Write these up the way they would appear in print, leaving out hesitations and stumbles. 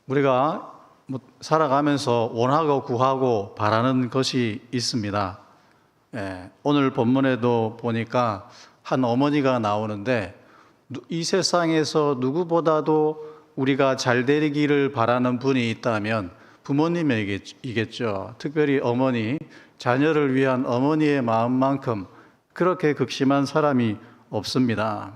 우리가 살아가면서 원하고 구하고 바라는 것이 있습니다. 오늘 본문에도 보니까 한 어머니가 나오는데 이 세상에서 누구보다도 우리가 잘 되기를 바라는 분이 있다면 부모님이겠죠. 특별히 어머니, 자녀를 위한 어머니의 마음만큼 그렇게 극심한 사람이 없습니다.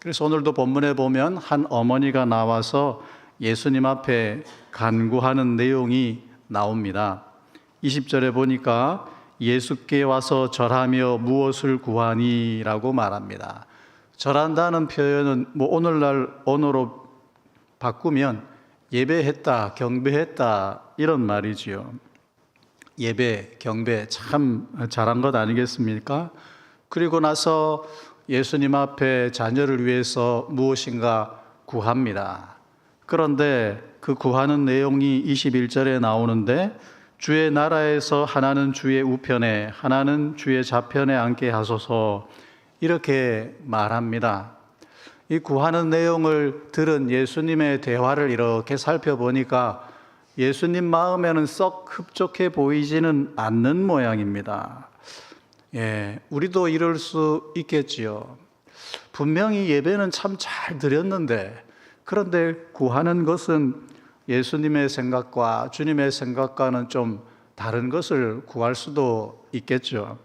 그래서 오늘도 본문에 보면 한 어머니가 나와서 예수님 앞에 간구하는 내용이 나옵니다. 20절에 보니까 예수께 와서 절하며 무엇을 구하니라고 말합니다. 절한다는 표현은 오늘날 언어로 바꾸면 예배했다, 경배했다 이런 말이지요. 예배, 경배 참 잘한 것 아니겠습니까? 그리고 나서 예수님 앞에 자녀를 위해서 무엇인가 구합니다. 그런데 그 구하는 내용이 21절에 나오는데 주의 나라에서 하나는 주의 우편에 하나는 주의 좌편에 앉게 하소서 이렇게 말합니다. 이 구하는 내용을 들은 예수님의 대화를 이렇게 살펴보니까 예수님 마음에는 썩 흡족해 보이지는 않는 모양입니다. 우리도 이럴 수 있겠지요. 분명히 예배는 참 잘 드렸는데 그런데 구하는 것은 예수님의 생각과 주님의 생각과는 좀 다른 것을 구할 수도 있겠죠.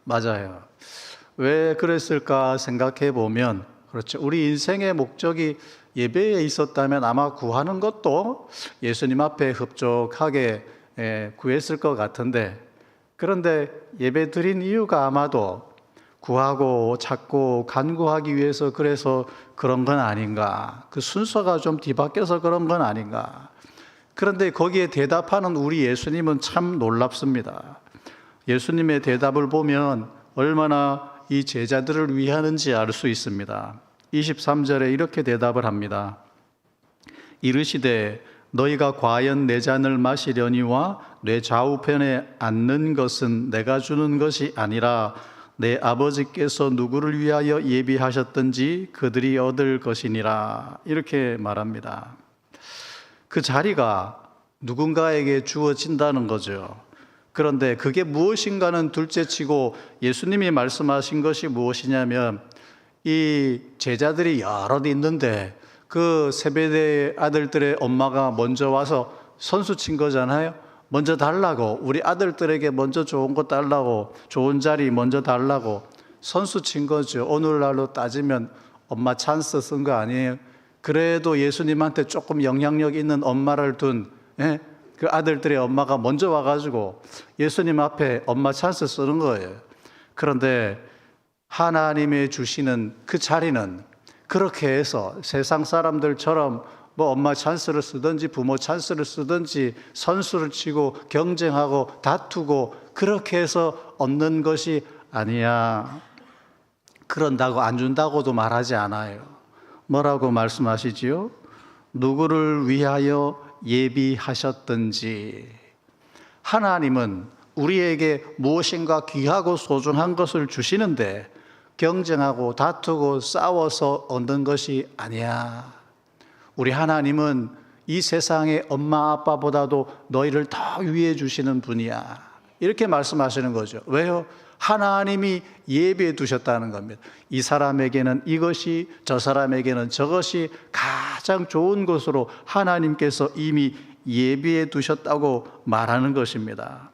맞아요. 왜 그랬을까 생각해 보면 그렇죠. 우리 인생의 목적이 예배에 있었다면 아마 구하는 것도 예수님 앞에 흡족하게 구했을 것 같은데 그런데 예배 드린 이유가 아마도 구하고 찾고 간구하기 위해서 그래서 그런 건 아닌가. 그 순서가 좀 뒤바뀌어서 그런 건 아닌가. 그런데 거기에 대답하는 우리 예수님은 참 놀랍습니다. 예수님의 대답을 보면 얼마나 이 제자들을 위하는지 알 수 있습니다. 23절에 이렇게 대답을 합니다. 이르시되 너희가 과연 내 잔을 마시려니와 내 좌우편에 앉는 것은 내가 주는 것이 아니라 내 아버지께서 누구를 위하여 예비하셨든지 그들이 얻을 것이니라 이렇게 말합니다. 그 자리가 누군가에게 주어진다는 거죠. 그런데 그게 무엇인가는 둘째치고 예수님이 말씀하신 것이 무엇이냐면 이 제자들이 여럿 있는데 그 세베대 아들들의 엄마가 먼저 와서 선수 친 거잖아요. 먼저 달라고, 우리 아들들에게 먼저 좋은 거 달라고, 좋은 자리 먼저 달라고 선수 친 거죠. 오늘날로 따지면 엄마 찬스 쓴 거 아니에요. 그래도 예수님한테 조금 영향력 있는 엄마를 둔 그 아들들의 엄마가 먼저 와가지고 예수님 앞에 엄마 찬스 쓰는 거예요. 그런데 하나님의 주시는 그 자리는 그렇게 해서 세상 사람들처럼 엄마 찬스를 쓰든지 부모 찬스를 쓰든지 선수를 치고 경쟁하고 다투고 그렇게 해서 얻는 것이 아니야. 그런다고 안 준다고도 말하지 않아요. 뭐라고 말씀하시지요? 누구를 위하여 예비하셨든지. 하나님은 우리에게 무엇인가 귀하고 소중한 것을 주시는데 경쟁하고 다투고 싸워서 얻는 것이 아니야. 우리 하나님은 이 세상의 엄마 아빠보다도 너희를 더 위해 주시는 분이야. 이렇게 말씀하시는 거죠. 왜요? 하나님이 예비해 두셨다는 겁니다. 이 사람에게는 이것이, 저 사람에게는 저것이 가장 좋은 것으로 하나님께서 이미 예비해 두셨다고 말하는 것입니다.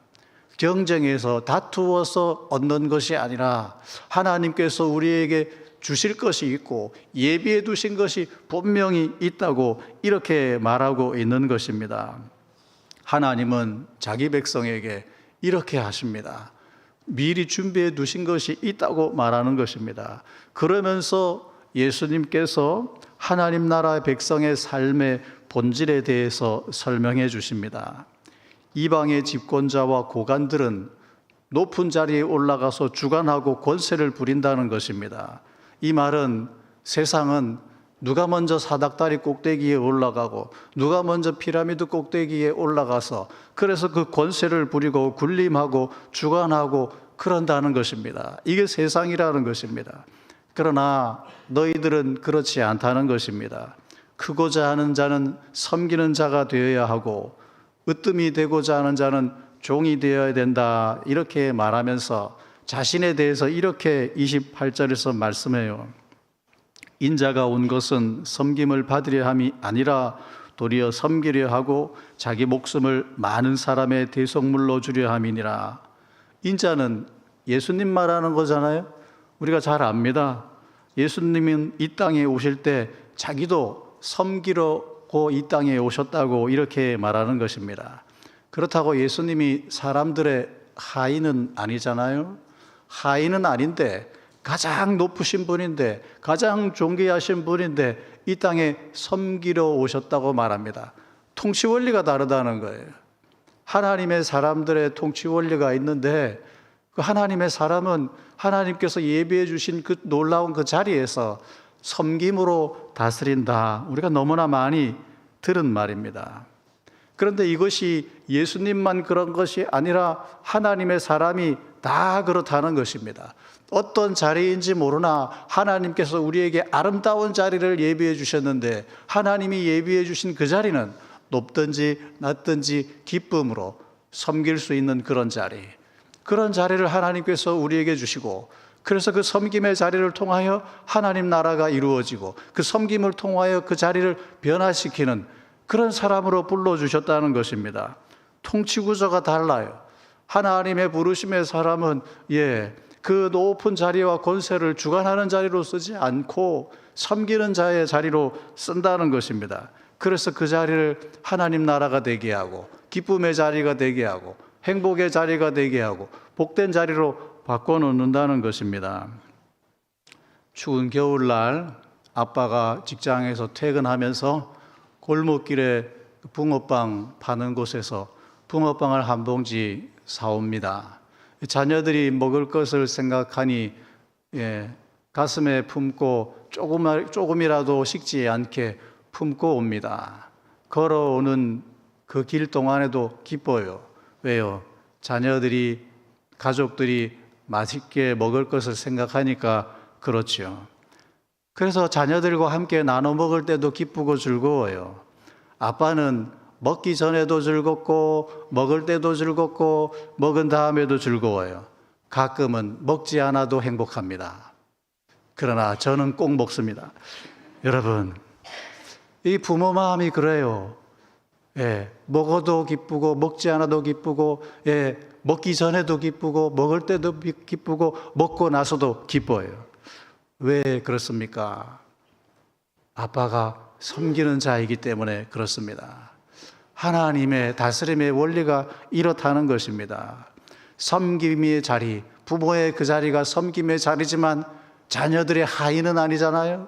경쟁에서 다투어서 얻는 것이 아니라 하나님께서 우리에게 주실 것이 있고 예비해 두신 것이 분명히 있다고 이렇게 말하고 있는 것입니다. 하나님은 자기 백성에게 이렇게 하십니다. 미리 준비해 두신 것이 있다고 말하는 것입니다. 그러면서 예수님께서 하나님 나라의 백성의 삶의 본질에 대해서 설명해 주십니다. 이방의 집권자와 고관들은 높은 자리에 올라가서 주관하고 권세를 부린다는 것입니다. 이 말은 세상은 누가 먼저 사닥다리 꼭대기에 올라가고 누가 먼저 피라미드 꼭대기에 올라가서 그래서 그 권세를 부리고 군림하고 주관하고 그런다는 것입니다. 이게 세상이라는 것입니다. 그러나 너희들은 그렇지 않다는 것입니다. 크고자 하는 자는 섬기는 자가 되어야 하고 으뜸이 되고자 하는 자는 종이 되어야 된다. 이렇게 말하면서 자신에 대해서 이렇게 28절에서 말씀해요. 인자가 온 것은 섬김을 받으려 함이 아니라 도리어 섬기려 하고 자기 목숨을 많은 사람의 대속물로 주려 함이니라. 인자는 예수님 말하는 거잖아요. 우리가 잘 압니다. 예수님은 이 땅에 오실 때 자기도 섬기려고 이 땅에 오셨다고 이렇게 말하는 것입니다. 그렇다고 예수님이 사람들의 하인은 아니잖아요. 하인은 아닌데 가장 높으신 분인데 가장 존귀하신 분인데 이 땅에 섬기러 오셨다고 말합니다. 통치 원리가 다르다는 거예요. 하나님의 사람들의 통치 원리가 있는데 그 하나님의 사람은 하나님께서 예비해 주신 그 놀라운 그 자리에서 섬김으로 다스린다. 우리가 너무나 많이 들은 말입니다. 그런데 이것이 예수님만 그런 것이 아니라 하나님의 사람이 다 그렇다는 것입니다. 어떤 자리인지 모르나 하나님께서 우리에게 아름다운 자리를 예비해 주셨는데 하나님이 예비해 주신 그 자리는 높든지 낮든지 기쁨으로 섬길 수 있는 그런 자리, 그런 자리를 하나님께서 우리에게 주시고, 그래서 그 섬김의 자리를 통하여 하나님 나라가 이루어지고 그 섬김을 통하여 그 자리를 변화시키는 그런 사람으로 불러주셨다는 것입니다. 통치 구조가 달라요. 하나님의 부르심의 사람은 그 높은 자리와 권세를 주관하는 자리로 쓰지 않고 섬기는 자의 자리로 쓴다는 것입니다. 그래서 그 자리를 하나님 나라가 되게 하고 기쁨의 자리가 되게 하고 행복의 자리가 되게 하고 복된 자리로 바꿔놓는다는 것입니다. 추운 겨울날 아빠가 직장에서 퇴근하면서 골목길에 붕어빵 파는 곳에서 붕어빵을 한 봉지 사옵니다. 자녀들이 먹을 것을 생각하니 가슴에 품고 조금이라도 식지 않게 품고 옵니다. 걸어오는 그 길 동안에도 기뻐요. 왜요? 자녀들이, 가족들이 맛있게 먹을 것을 생각하니까 그렇죠. 그래서 자녀들과 함께 나눠 먹을 때도 기쁘고 즐거워요. 아빠는 먹기 전에도 즐겁고 먹을 때도 즐겁고 먹은 다음에도 즐거워요. 가끔은 먹지 않아도 행복합니다. 그러나 저는 꼭 먹습니다. 여러분, 이 부모 마음이 그래요. 먹어도 기쁘고 먹지 않아도 기쁘고 먹기 전에도 기쁘고 먹을 때도 기쁘고 먹고 나서도 기뻐요. 왜 그렇습니까? 아빠가 섬기는 자이기 때문에 그렇습니다. 하나님의 다스림의 원리가 이렇다는 것입니다. 섬김의 자리, 부모의 그 자리가 섬김의 자리지만 자녀들의 하인은 아니잖아요.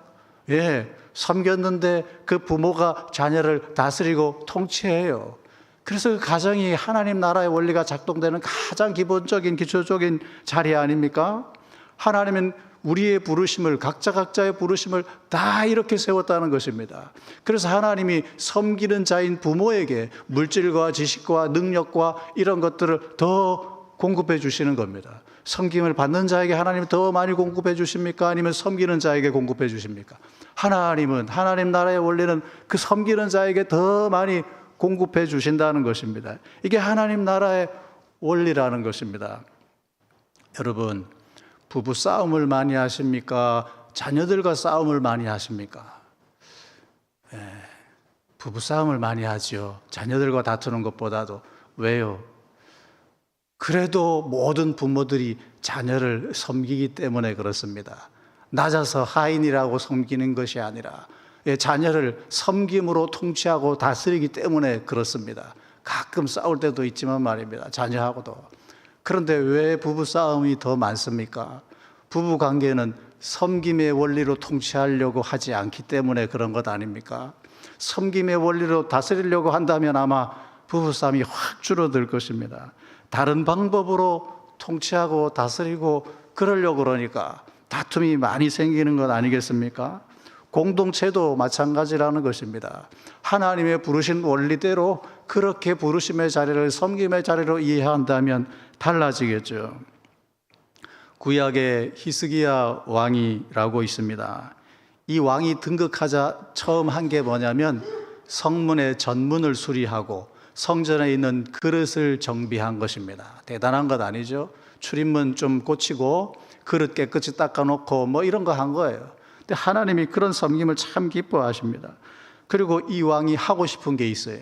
섬겼는데 그 부모가 자녀를 다스리고 통치해요. 그래서 그 가정이 하나님 나라의 원리가 작동되는 가장 기본적인 기초적인 자리 아닙니까? 하나님은 우리의 부르심을, 각자의 부르심을 다 이렇게 세웠다는 것입니다. 그래서 하나님이 섬기는 자인 부모에게 물질과 지식과 능력과 이런 것들을 더 공급해 주시는 겁니다. 섬김을 받는 자에게 하나님이 더 많이 공급해 주십니까? 아니면 섬기는 자에게 공급해 주십니까? 하나님은, 하나님 나라의 원리는 그 섬기는 자에게 더 많이 공급해 주신다는 것입니다. 이게 하나님 나라의 원리라는 것입니다. 여러분, 부부 싸움을 많이 하십니까? 자녀들과 싸움을 많이 하십니까? 부부 싸움을 많이 하죠. 자녀들과 다투는 것보다도. 왜요? 그래도 모든 부모들이 자녀를 섬기기 때문에 그렇습니다. 낮아서 하인이라고 섬기는 것이 아니라 자녀를 섬김으로 통치하고 다스리기 때문에 그렇습니다. 가끔 싸울 때도 있지만 말입니다. 자녀하고도. 그런데 왜 부부 싸움이 더 많습니까? 부부 관계는 섬김의 원리로 통치하려고 하지 않기 때문에 그런 것 아닙니까? 섬김의 원리로 다스리려고 한다면 아마 부부 싸움이 확 줄어들 것입니다. 다른 방법으로 통치하고 다스리고 그러려고 그러니까 다툼이 많이 생기는 것 아니겠습니까? 공동체도 마찬가지라는 것입니다. 하나님의 부르신 원리대로 그렇게 부르심의 자리를 섬김의 자리로 이해한다면 달라지겠죠. 구약에 히스기야 왕이라고 있습니다. 이 왕이 등극하자 처음 한 게 뭐냐면 성문의 전문을 수리하고 성전에 있는 그릇을 정비한 것입니다. 대단한 것 아니죠? 출입문 좀 고치고 그릇 깨끗이 닦아놓고 뭐 이런 거 한 거예요. 근데 하나님이 그런 섬김을 참 기뻐하십니다. 그리고 이 왕이 하고 싶은 게 있어요.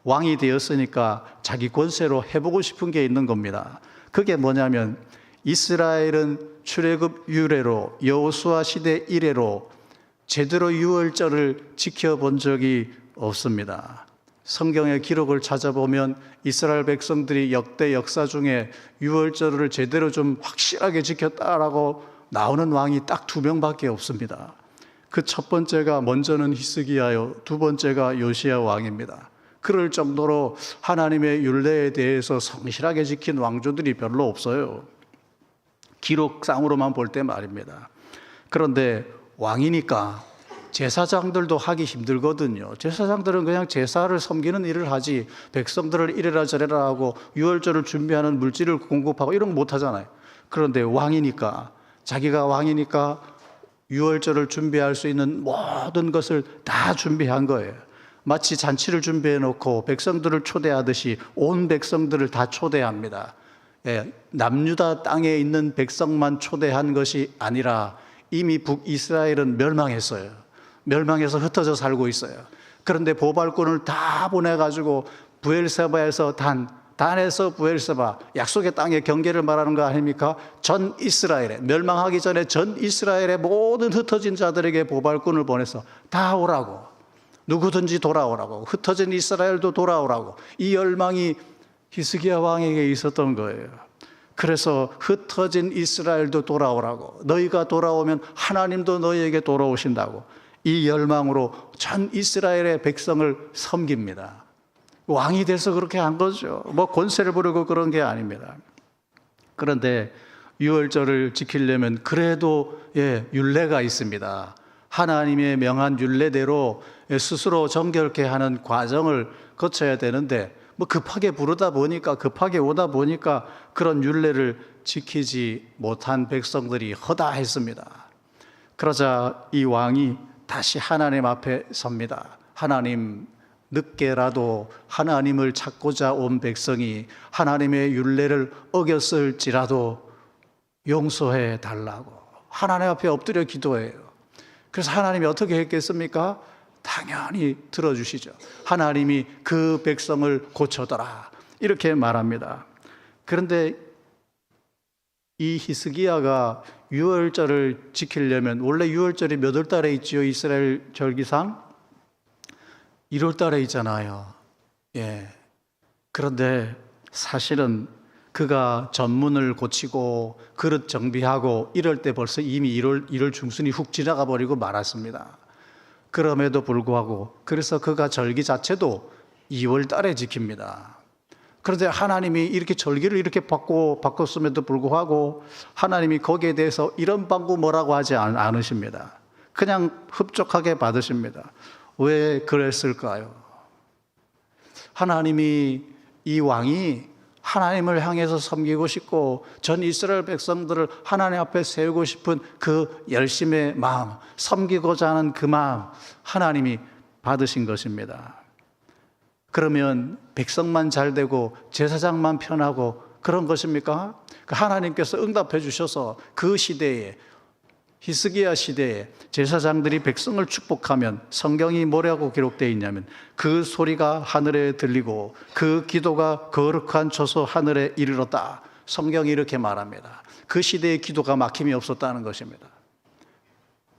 왕이 되었으니까 자기 권세로 해보고 싶은 게 있는 겁니다. 그게 뭐냐면 이스라엘은 출애굽 유래로 여호수아 시대 이래로 제대로 유월절을 지켜본 적이 없습니다. 성경의 기록을 찾아보면 이스라엘 백성들이 역대 역사 중에 유월절을 제대로 좀 확실하게 지켰다라고 나오는 왕이 딱 2명밖에 없습니다. 그 첫 번째가 먼저는 히스기야요, 두 번째가 요시야 왕입니다. 그럴 정도로 하나님의 율례에 대해서 성실하게 지킨 왕조들이 별로 없어요. 기록상으로만 볼 때 말입니다. 그런데 왕이니까 제사장들도 하기 힘들거든요. 제사장들은 그냥 제사를 섬기는 일을 하지 백성들을 이래라 저래라 하고 유월절을 준비하는 물질을 공급하고 이런 거 못 하잖아요. 그런데 왕이니까, 자기가 왕이니까 유월절을 준비할 수 있는 모든 것을 다 준비한 거예요. 마치 잔치를 준비해 놓고 백성들을 초대하듯이 온 백성들을 다 초대합니다. 남유다 땅에 있는 백성만 초대한 것이 아니라 이미 북이스라엘은 멸망했어요. 멸망해서 흩어져 살고 있어요. 그런데 보발꾼을 다 보내가지고 브엘세바에서 단에서 브엘세바, 약속의 땅의 경계를 말하는 거 아닙니까? 전 이스라엘에, 멸망하기 전에 전 이스라엘의 모든 흩어진 자들에게 보발꾼을 보내서 다 오라고, 누구든지 돌아오라고, 흩어진 이스라엘도 돌아오라고. 이 열망이 히스기야 왕에게 있었던 거예요. 그래서 흩어진 이스라엘도 돌아오라고, 너희가 돌아오면 하나님도 너희에게 돌아오신다고, 이 열망으로 전 이스라엘의 백성을 섬깁니다. 왕이 돼서 그렇게 한 거죠. 뭐 권세를 부르고 그런 게 아닙니다. 그런데 유월절을 지키려면 그래도 율례가 있습니다. 하나님의 명한 율례대로 스스로 정결케 하는 과정을 거쳐야 되는데 뭐 급하게 오다 보니까 그런 율례를 지키지 못한 백성들이 허다했습니다. 그러자 이 왕이 다시 하나님 앞에 섭니다. 하나님, 늦게라도 하나님을 찾고자 온 백성이 하나님의 율례를 어겼을지라도 용서해 달라고 하나님 앞에 엎드려 기도해요. 그래서 하나님이 어떻게 했겠습니까? 당연히 들어주시죠. 하나님이 그 백성을 고쳐더라 이렇게 말합니다. 그런데 이 히스기야가 유월절을 지키려면, 원래 유월절이 몇 월 달에 있지요? 이스라엘 절기상 1월 달에 있잖아요. 그런데 사실은 그가 전문을 고치고 그릇 정비하고 이럴 때 벌써 이미 1월 중순이 훅 지나가 버리고 말았습니다. 그럼에도 불구하고 그래서 그가 절기 자체도 2월 달에 지킵니다. 그런데 하나님이 이렇게 절기를 이렇게 바꿨음에도 불구하고 하나님이 거기에 대해서 이런 방구 뭐라고 하지 않으십니다. 그냥 흡족하게 받으십니다. 왜 그랬을까요? 하나님이, 이 왕이 하나님을 향해서 섬기고 싶고 전 이스라엘 백성들을 하나님 앞에 세우고 싶은 그 열심의 마음, 섬기고자 하는 그 마음, 하나님이 받으신 것입니다. 그러면 백성만 잘 되고 제사장만 편하고 그런 것입니까? 하나님께서 응답해 주셔서 그 시대에, 히스기야 시대에 제사장들이 백성을 축복하면 성경이 뭐라고 기록되어 있냐면 그 소리가 하늘에 들리고 그 기도가 거룩한 저소 하늘에 이르렀다. 성경이 이렇게 말합니다. 그 시대의 기도가 막힘이 없었다는 것입니다.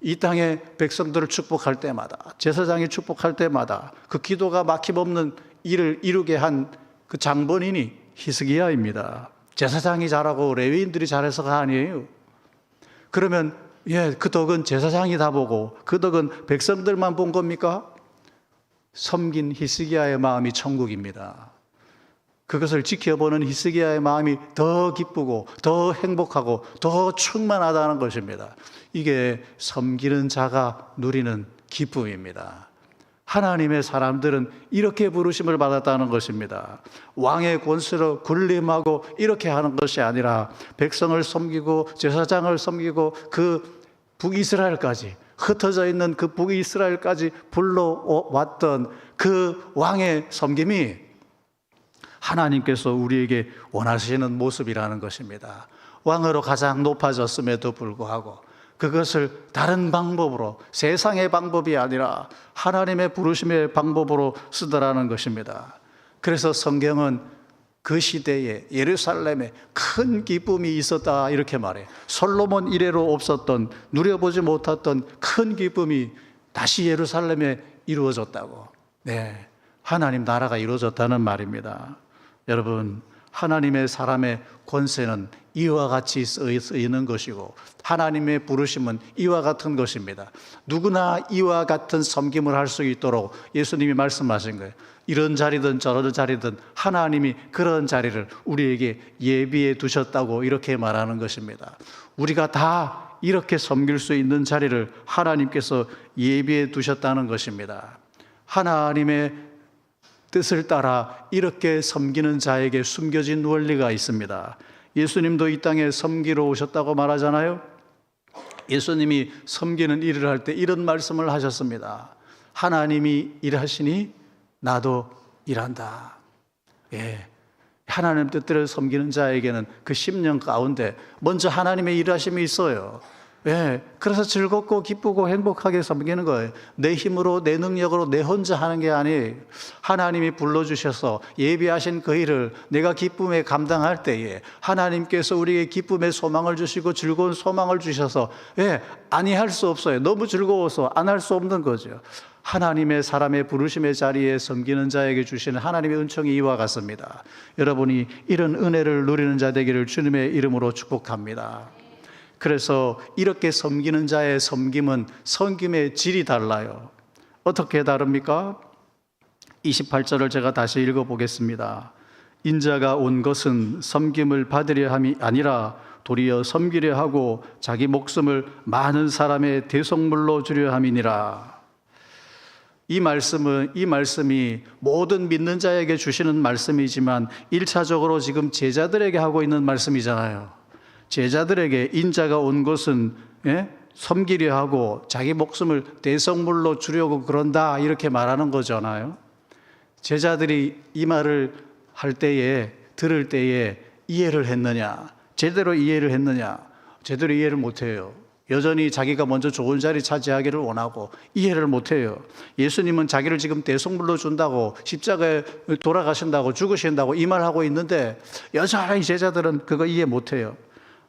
이 땅의 백성들을 축복할 때마다, 제사장이 축복할 때마다 그 기도가 막힘없는 일을 이루게 한 그 장본인이 히스기야입니다. 제사장이 잘하고 레위인들이 잘해서가 아니에요. 그러면 그 덕은 제사장이 다 보고 그 덕은 백성들만 본 겁니까? 섬긴 히스기야의 마음이 천국입니다. 그것을 지켜보는 히스기야의 마음이 더 기쁘고 더 행복하고 더 충만하다는 것입니다. 이게 섬기는 자가 누리는 기쁨입니다. 하나님의 사람들은 이렇게 부르심을 받았다는 것입니다. 왕의 권세로 군림하고 이렇게 하는 것이 아니라 백성을 섬기고 제사장을 섬기고 그 북이스라엘까지 흩어져 있는 그 북이스라엘까지 불러왔던 그 왕의 섬김이 하나님께서 우리에게 원하시는 모습이라는 것입니다. 왕으로 가장 높아졌음에도 불구하고 그것을 다른 방법으로, 세상의 방법이 아니라 하나님의 부르심의 방법으로 쓰더라는 것입니다. 그래서 성경은 그 시대에 예루살렘에 큰 기쁨이 있었다 이렇게 말해요. 솔로몬 이래로 없었던, 누려보지 못했던 큰 기쁨이 다시 예루살렘에 이루어졌다고. 네, 하나님 나라가 이루어졌다는 말입니다. 여러분, 하나님의 사람의 권세는 이와 같이 쓰이는 것이고 하나님의 부르심은 이와 같은 것입니다. 누구나 이와 같은 섬김을 할 수 있도록 예수님이 말씀하신 거예요. 이런 자리든 저런 자리든 하나님이 그런 자리를 우리에게 예비해 두셨다고 이렇게 말하는 것입니다. 우리가 다 이렇게 섬길 수 있는 자리를 하나님께서 예비해 두셨다는 것입니다. 하나님의 뜻을 따라 이렇게 섬기는 자에게 숨겨진 원리가 있습니다. 예수님도 이 땅에 섬기러 오셨다고 말하잖아요. 예수님이 섬기는 일을 할 때 이런 말씀을 하셨습니다. 하나님이 일하시니 나도 일한다. 예, 하나님 뜻대로 섬기는 자에게는 그 심령 가운데 먼저 하나님의 일하심이 있어요. 예, 그래서 즐겁고 기쁘고 행복하게 섬기는 거예요. 내 힘으로, 내 능력으로, 내 혼자 하는 게 아니에요. 하나님이 불러주셔서 예비하신 그 일을 내가 기쁨에 감당할 때에 하나님께서 우리에게 기쁨의 소망을 주시고 즐거운 소망을 주셔서 아니할 수 없어요. 너무 즐거워서 안 할 수 없는 거죠. 하나님의 사람의 부르심의 자리에 섬기는 자에게 주시는 하나님의 은총이 이와 같습니다. 여러분이 이런 은혜를 누리는 자 되기를 주님의 이름으로 축복합니다. 그래서 이렇게 섬기는 자의 섬김은 섬김의 질이 달라요. 어떻게 다릅니까? 28절을 제가 다시 읽어보겠습니다. 인자가 온 것은 섬김을 받으려 함이 아니라 도리어 섬기려 하고 자기 목숨을 많은 사람의 대속물로 주려 함이니라. 이 말씀이 모든 믿는 자에게 주시는 말씀이지만 1차적으로 지금 제자들에게 하고 있는 말씀이잖아요. 제자들에게 인자가 온 것은 섬기려 하고 자기 목숨을 대속물로 주려고 그런다 이렇게 말하는 거잖아요. 제자들이 이 말을 할 때에, 들을 때에 이해를 했느냐? 제대로 이해를 했느냐? 제대로 이해를 못해요. 여전히 자기가 먼저 좋은 자리 차지하기를 원하고 이해를 못해요. 예수님은 자기를 지금 대속물로 준다고, 십자가에 돌아가신다고, 죽으신다고 이 말하고 있는데 여전히 제자들은 그거 이해 못해요.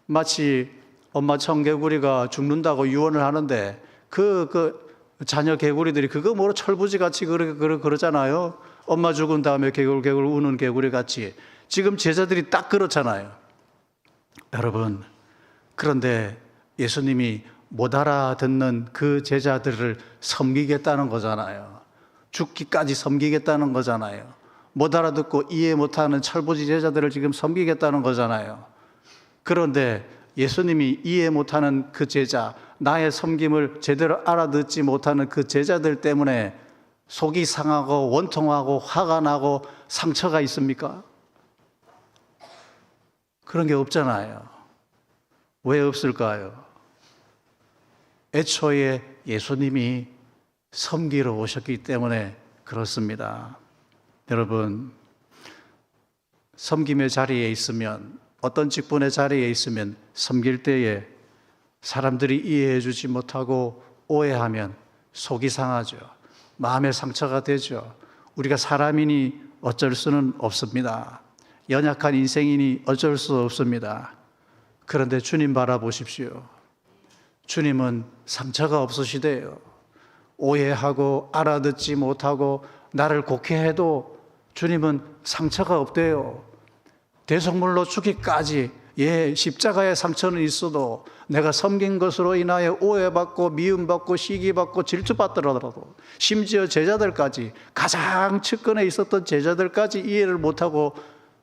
마치 엄마 청개구리가 죽는다고 유언을 하는데 그 자녀 개구리들이 그거 뭐로 철부지 같이 그러잖아요. 엄마 죽은 다음에 개굴개굴 우는 개구리 같이. 지금 제자들이 딱 그렇잖아요. 여러분, 그런데 예수님이 못 알아듣는 그 제자들을 섬기겠다는 거잖아요. 죽기까지 섬기겠다는 거잖아요. 못 알아듣고 이해 못하는 철부지 제자들을 지금 섬기겠다는 거잖아요. 그런데 예수님이 이해 못하는 그 제자, 나의 섬김을 제대로 알아듣지 못하는 그 제자들 때문에 속이 상하고 원통하고 화가 나고 상처가 있습니까? 그런 게 없잖아요. 왜 없을까요? 애초에 예수님이 섬기러 오셨기 때문에 그렇습니다. 여러분, 섬김의 자리에 있으면, 어떤 직분의 자리에 있으면 섬길 때에 사람들이 이해해 주지 못하고 오해하면 속이 상하죠. 마음의 상처가 되죠. 우리가 사람이니 어쩔 수는 없습니다. 연약한 인생이니 어쩔 수 없습니다. 그런데 주님 바라보십시오. 주님은 상처가 없으시대요. 오해하고 알아듣지 못하고 나를 곡해해도 주님은 상처가 없대요. 대속물로 주기까지, 십자가의 상처는 있어도 내가 섬긴 것으로 인하여 오해받고 미움받고 시기받고 질투받더라도, 심지어 제자들까지, 가장 측근에 있었던 제자들까지 이해를 못하고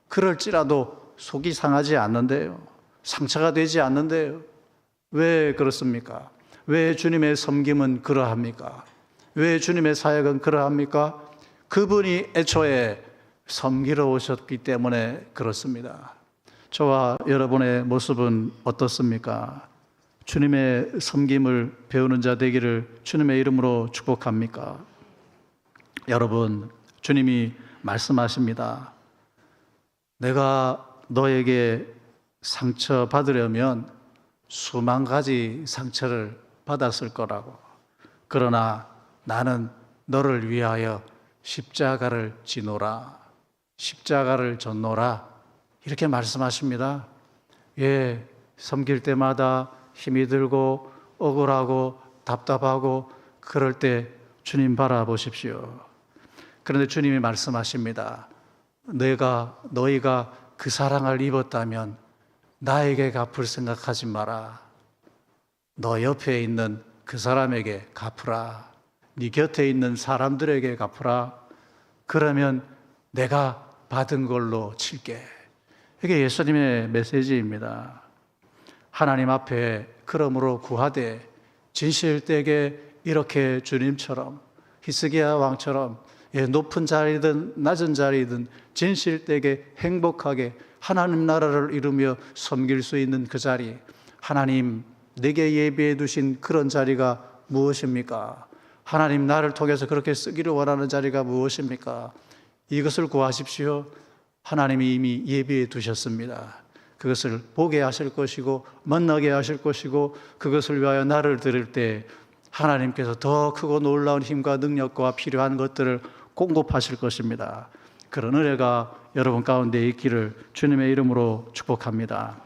그럴지라도 속이 상하지 않는데요. 상처가 되지 않는데요. 왜 그렇습니까? 왜 주님의 섬김은 그러합니까? 왜 주님의 사역은 그러합니까? 그분이 애초에 섬기러 오셨기 때문에 그렇습니다. 저와 여러분의 모습은 어떻습니까? 주님의 섬김을 배우는 자 되기를 주님의 이름으로 축복합니까? 여러분, 주님이 말씀하십니다. 내가 너에게 상처 받으려면 수만 가지 상처를 받았을 거라고. 그러나 나는 너를 위하여 십자가를 지노라. 십자가를 졌노라. 이렇게 말씀하십니다. 예, 섬길 때마다 힘이 들고 억울하고 답답하고 그럴 때 주님 바라보십시오. 그런데 주님이 말씀하십니다. 너희가 그 사랑을 입었다면 나에게 갚을 생각하지 마라. 너 옆에 있는 그 사람에게 갚으라. 네 곁에 있는 사람들에게 갚으라. 그러면 내가 받은 걸로 칠게. 이게 예수님의 메시지입니다. 하나님 앞에 그러므로 구하되 진실되게 이렇게 주님처럼 히스기야 왕처럼 높은 자리든 낮은 자리든 진실되게 행복하게 하나님 나라를 이루며 섬길 수 있는 그 자리, 하나님 내게 예비해 두신 그런 자리가 무엇입니까? 하나님 나를 통해서 그렇게 쓰기를 원하는 자리가 무엇입니까? 이것을 구하십시오. 하나님이 이미 예비해 두셨습니다. 그것을 보게 하실 것이고 만나게 하실 것이고 그것을 위하여 나를 들을 때 하나님께서 더 크고 놀라운 힘과 능력과 필요한 것들을 공급하실 것입니다. 그런 은혜가 여러분 가운데 있기를 주님의 이름으로 축복합니다.